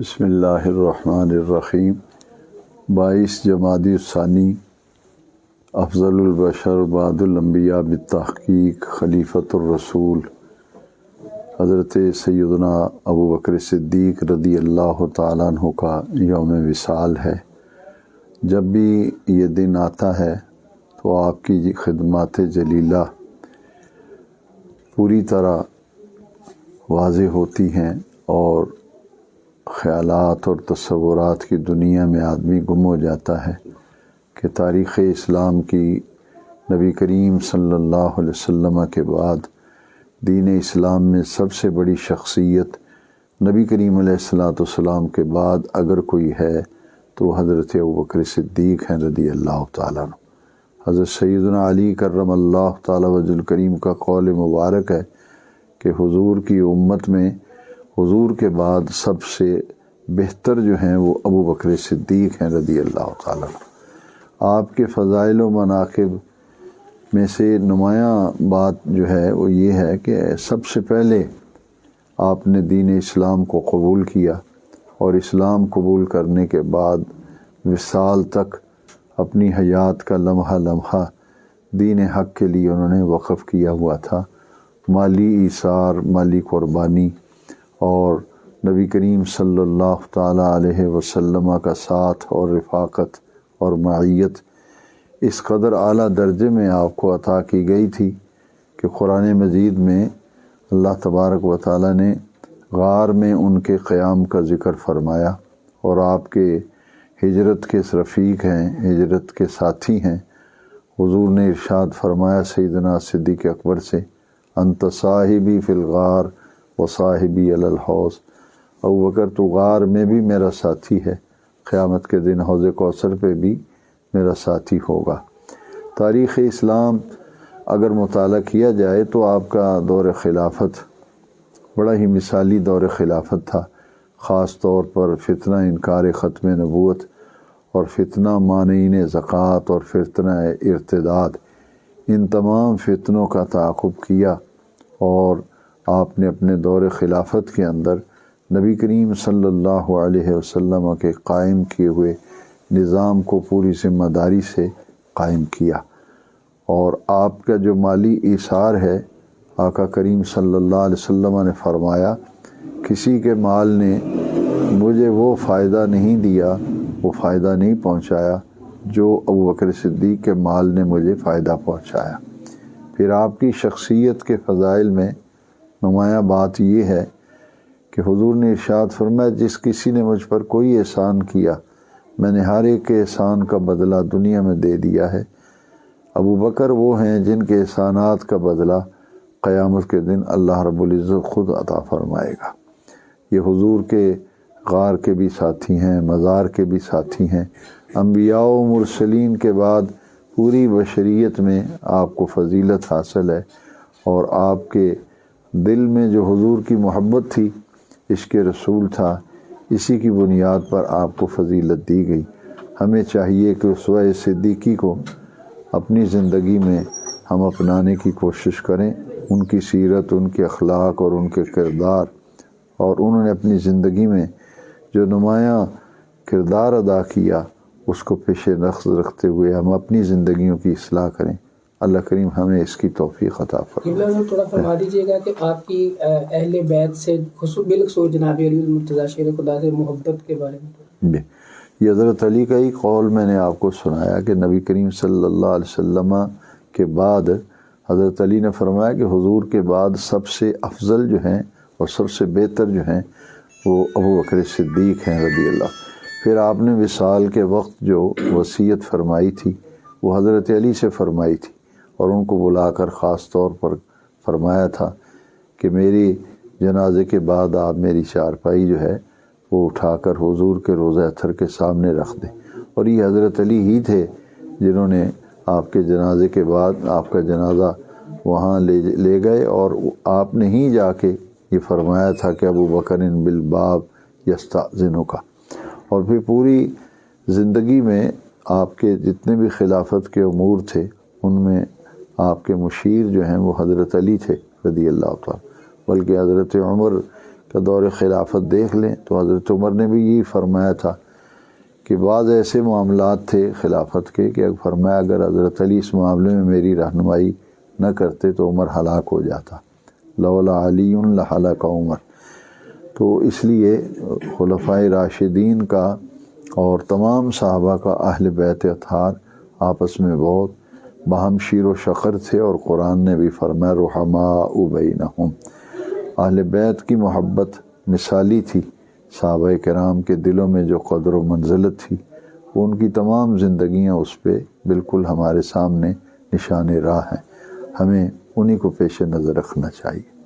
بسم اللہ الرحمن الرحیم 22 جمادی الثانی افضل البشر بعد الانبیاء بالتحقیق خلیفۃ الرسول حضرت سیدنا ابو بکر صدیق رضی اللہ تعالیٰ عنہ کا یوم وصال ہے۔ جب بھی یہ دن آتا ہے تو آپ کی خدمات جلیلہ پوری طرح واضح ہوتی ہیں اور خیالات اور تصورات کی دنیا میں آدمی گم ہو جاتا ہے کہ تاریخ اسلام کی نبی کریم صلی اللہ علیہ وسلم کے بعد دین اسلام میں سب سے بڑی شخصیت نبی کریم علیہ الصلوۃ والسلام کے بعد اگر کوئی ہے تو حضرت ابوبکر صدیق ہیں رضی اللہ تعالیٰ عنہ۔ حضرت سیدنا علی کرم اللہ تعالیٰ وجہ الکریم کا قول مبارک ہے کہ حضور کی امت میں حضور کے بعد سب سے بہتر جو ہیں وہ ابو بکر صدیق ہیں رضی اللہ تعالیٰ عنہ۔ آپ کے فضائل و مناقب میں سے نمایاں بات جو ہے وہ یہ ہے کہ سب سے پہلے آپ نے دین اسلام کو قبول کیا اور اسلام قبول کرنے کے بعد وصال تک اپنی حیات کا لمحہ لمحہ دین حق کے لیے انہوں نے وقف کیا ہوا تھا۔ مالی ایثار، مالی قربانی اور نبی کریم صلی اللہ تعالیٰ علیہ وسلم کا ساتھ اور رفاقت اور معیت اس قدر اعلیٰ درجے میں آپ کو عطا کی گئی تھی کہ قرآن مجید میں اللہ تبارک و تعالیٰ نے غار میں ان کے قیام کا ذکر فرمایا اور آپ کے ہجرت کے رفیق ہیں، ہجرت کے ساتھی ہیں۔ حضور نے ارشاد فرمایا سیدنا صدیق اکبر سے، انت صاحبی فی الغار و صاحبی علی الحوض، ابوبکر تو غار میں بھی میرا ساتھی ہے، قیامت کے دن حوض کوثر پہ بھی میرا ساتھی ہوگا۔ تاریخ اسلام اگر مطالعہ کیا جائے تو آپ کا دور خلافت بڑا ہی مثالی دور خلافت تھا، خاص طور پر فتنہ انکار ختم نبوت اور فتنہ مانعین زکوٰۃ اور فتنہ ارتداد، ان تمام فتنوں کا تعاقب کیا اور آپ نے اپنے دور خلافت کے اندر نبی کریم صلی اللہ علیہ وسلم کے قائم کیے ہوئے نظام کو پوری ذمہ داری سے قائم کیا۔ اور آپ کا جو مالی ایثار ہے، آقا کریم صلی اللہ علیہ وسلم نے فرمایا کسی کے مال نے مجھے وہ فائدہ نہیں دیا، وہ فائدہ نہیں پہنچایا جو ابوبکر صدیق کے مال نے مجھے فائدہ پہنچایا۔ پھر آپ کی شخصیت کے فضائل میں نمایاں بات یہ ہے کہ حضور نے ارشاد فرمایا جس کسی نے مجھ پر کوئی احسان کیا میں نے ہر ایک کے احسان کا بدلہ دنیا میں دے دیا ہے۔ ابو بکر وہ ہیں جن کے احسانات کا بدلہ قیامت کے دن اللہ رب العزت خود عطا فرمائے گا۔ یہ حضور کے غار کے بھی ساتھی ہیں، مزار کے بھی ساتھی ہیں۔ انبیاء و مرسلین کے بعد پوری بشریت میں آپ کو فضیلت حاصل ہے اور آپ کے دل میں جو حضور کی محبت تھی، عشق رسول تھا، اسی کی بنیاد پر آپ کو فضیلت دی گئی۔ ہمیں چاہیے کہ اسوہ صدیقی کو اپنی زندگی میں ہم اپنانے کی کوشش کریں، ان کی سیرت، ان کے اخلاق اور ان کے کردار، اور انہوں نے اپنی زندگی میں جو نمایاں کردار ادا کیا اس کو پیش نظر رکھتے ہوئے ہم اپنی زندگیوں کی اصلاح کریں۔ اللہ کریم ہمیں اس کی توفیق عطا فرمائے۔ تھوڑا فرما دیجیے گا کہ آپ کی اہل بیت سے بالخصوص جناب علی المرتضیٰ شیر خدا سے محبت کے بارے میں۔ یہ حضرت علی کا ہی قول میں نے آپ کو سنایا کہ نبی کریم صلی اللہ علیہ وسلم کے بعد حضرت علی نے فرمایا کہ حضور کے بعد سب سے افضل جو ہیں اور سب سے بہتر جو ہیں وہ ابو بکر صدیق ہیں رضی اللہ۔ پھر آپ نے وصال کے وقت جو وصیت فرمائی تھی وہ حضرت علی سے فرمائی تھی اور ان کو بلا کر خاص طور پر فرمایا تھا کہ میری جنازے کے بعد آپ میری چارپائی جو ہے وہ اٹھا کر حضور کے روضہ اطہر کے سامنے رکھ دیں، اور یہ حضرت علی ہی تھے جنہوں نے آپ کے جنازے کے بعد آپ کا جنازہ وہاں لے گئے اور آپ نے ہی جا کے یہ فرمایا تھا کہ ابو بکر بالباب یستأذنک۔ اور پھر پوری زندگی میں آپ کے جتنے بھی خلافت کے امور تھے ان میں آپ کے مشیر جو ہیں وہ حضرت علی تھے رضی اللہ تعالیٰ، بلکہ حضرت عمر کا دور خلافت دیکھ لیں تو حضرت عمر نے بھی یہی فرمایا تھا کہ بعض ایسے معاملات تھے خلافت کے کہ فرمایا اگر حضرت علی اس معاملے میں میری رہنمائی نہ کرتے تو عمر ہلاک ہو جاتا، لولا علی لہلک عمر۔ تو اس لیے خلفائے راشدین کا اور تمام صحابہ کا اہل بیت اطہار آپس میں بہت باہم شیر و شخر تھے، اور قرآن نے بھی فرمایا رحماء بینہم۔ اہل بیت کی محبت مثالی تھی، صحابہ کرام کے دلوں میں جو قدر و منزلت تھی ان کی تمام زندگیاں اس پہ بالکل ہمارے سامنے نشان راہ ہیں، ہمیں انہی کو پیش نظر رکھنا چاہیے۔